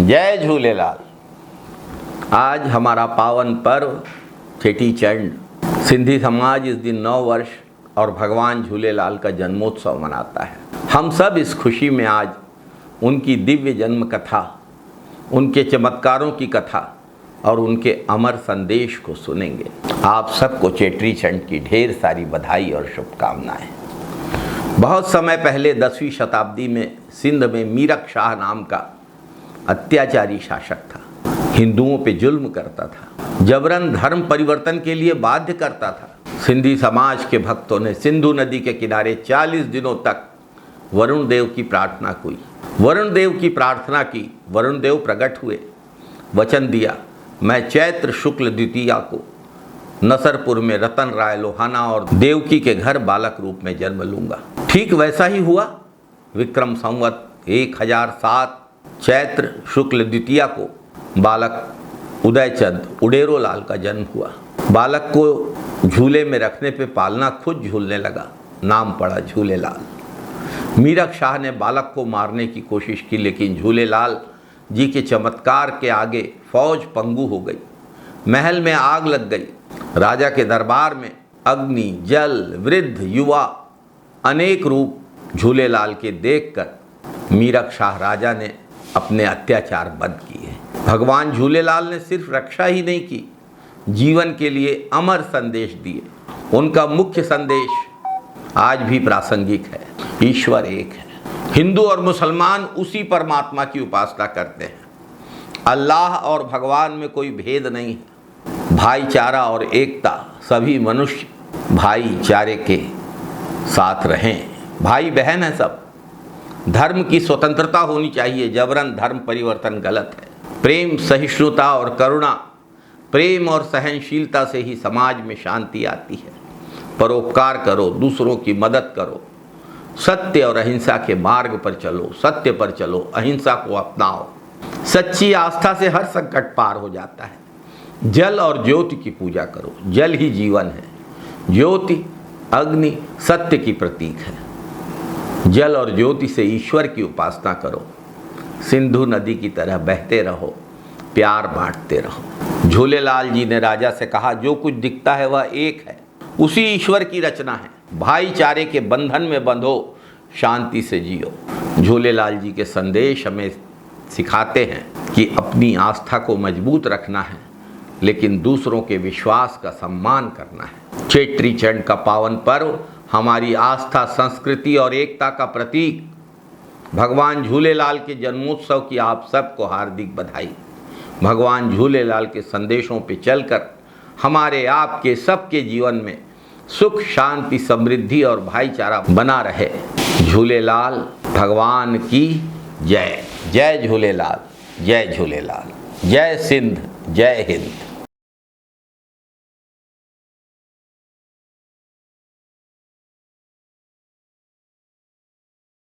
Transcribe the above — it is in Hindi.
जय झूलेलाल। आज हमारा पावन पर्व चेटी चंड। सिंधी समाज इस दिन 9 वर्ष और भगवान झूलेलाल का जन्मोत्सव मनाता है। हम सब इस खुशी में आज उनकी दिव्य जन्म कथा, उनके चमत्कारों की कथा और उनके अमर संदेश को सुनेंगे। आप सबको चेटी चंड की ढेर सारी बधाई और शुभकामनाएं। बहुत समय पहले 10वीं शताब्दी में सिंध में मीरक शाह नाम का अत्याचारी शासक था। हिंदुओं पे जुल्म करता था, जबरन धर्म परिवर्तन के लिए बाध्य करता था। सिंधी समाज के भक्तों ने सिंधु नदी के किनारे 40 दिनों तक वरुण देव की प्रार्थना की। वरुण देव की प्रार्थना की, वरुण देव प्रकट हुए, वचन दिया, मैं चैत्र शुक्ल द्वितीया को नसरपुर में रतन राय लोहाना और देवकी के घर बालक रूप में जन्म लूंगा। ठीक वैसा ही हुआ। विक्रम संवत 1007 चैत्र शुक्ल द्वितीया को बालक उदयचंद उडेरो लाल का जन्म हुआ। बालक को झूले में रखने पे पालना खुद झूलने लगा, नाम पड़ा झूलेलाल। मीरक शाह ने बालक को मारने की कोशिश की, लेकिन झूलेलाल जी के चमत्कार के आगे फौज पंगु हो गई। महल में आग लग गई। राजा के दरबार में अग्नि, जल, वृद्ध, युवा अनेक रूप झूलेलाल के देखकर मीरक शाह राजा ने अपने अत्याचार बंद किए। भगवान झूलेलाल ने सिर्फ रक्षा ही नहीं की, जीवन के लिए अमर संदेश दिए। उनका मुख्य संदेश आज भी प्रासंगिक है, ईश्वर एक है। हिंदू और मुसलमान उसी परमात्मा की उपासना करते हैं। अल्लाह और भगवान में कोई भेद नहीं है। भाईचारा और एकता, सभी मनुष्य भाईचारे के साथ रहें। भाई बहन है सब। धर्म की स्वतंत्रता होनी चाहिए, जबरन धर्म परिवर्तन गलत है। प्रेम, सहिष्णुता और करुणा, प्रेम और सहनशीलता से ही समाज में शांति आती है। परोपकार करो, दूसरों की मदद करो, सत्य और अहिंसा के मार्ग पर चलो, सत्य पर चलो, अहिंसा को अपनाओ। सच्ची आस्था से हर संकट पार हो जाता है। जल और ज्योति की पूजा करो, जल ही जीवन है। ज्योति, अग्नि सत्य की प्रतीक है। जल और ज्योति से ईश्वर की उपासना करो। सिंधु नदी की तरह बहते रहो, प्यार बांटते रहो। झूलेलाल जी ने राजा से कहा, जो कुछ दिखता है वह एक है, उसी ईश्वर की रचना है। भाईचारे के बंधन में बंधो, शांति से जियो। झूलेलाल जी के संदेश हमें सिखाते हैं कि अपनी आस्था को मजबूत रखना है, लेकिन दूसरों के विश्वास का सम्मान करना है। चेटी चंड का पावन पर्व हमारी आस्था, संस्कृति और एकता का प्रतीक। भगवान झूलेलाल के जन्मोत्सव की आप सबको हार्दिक बधाई। भगवान झूलेलाल के संदेशों पे चलकर हमारे आपके सबके जीवन में सुख, शांति, समृद्धि और भाईचारा बना रहे। झूलेलाल भगवान की जय। जय झूलेलाल, जय झूलेलाल, जय सिंध, जय हिंद।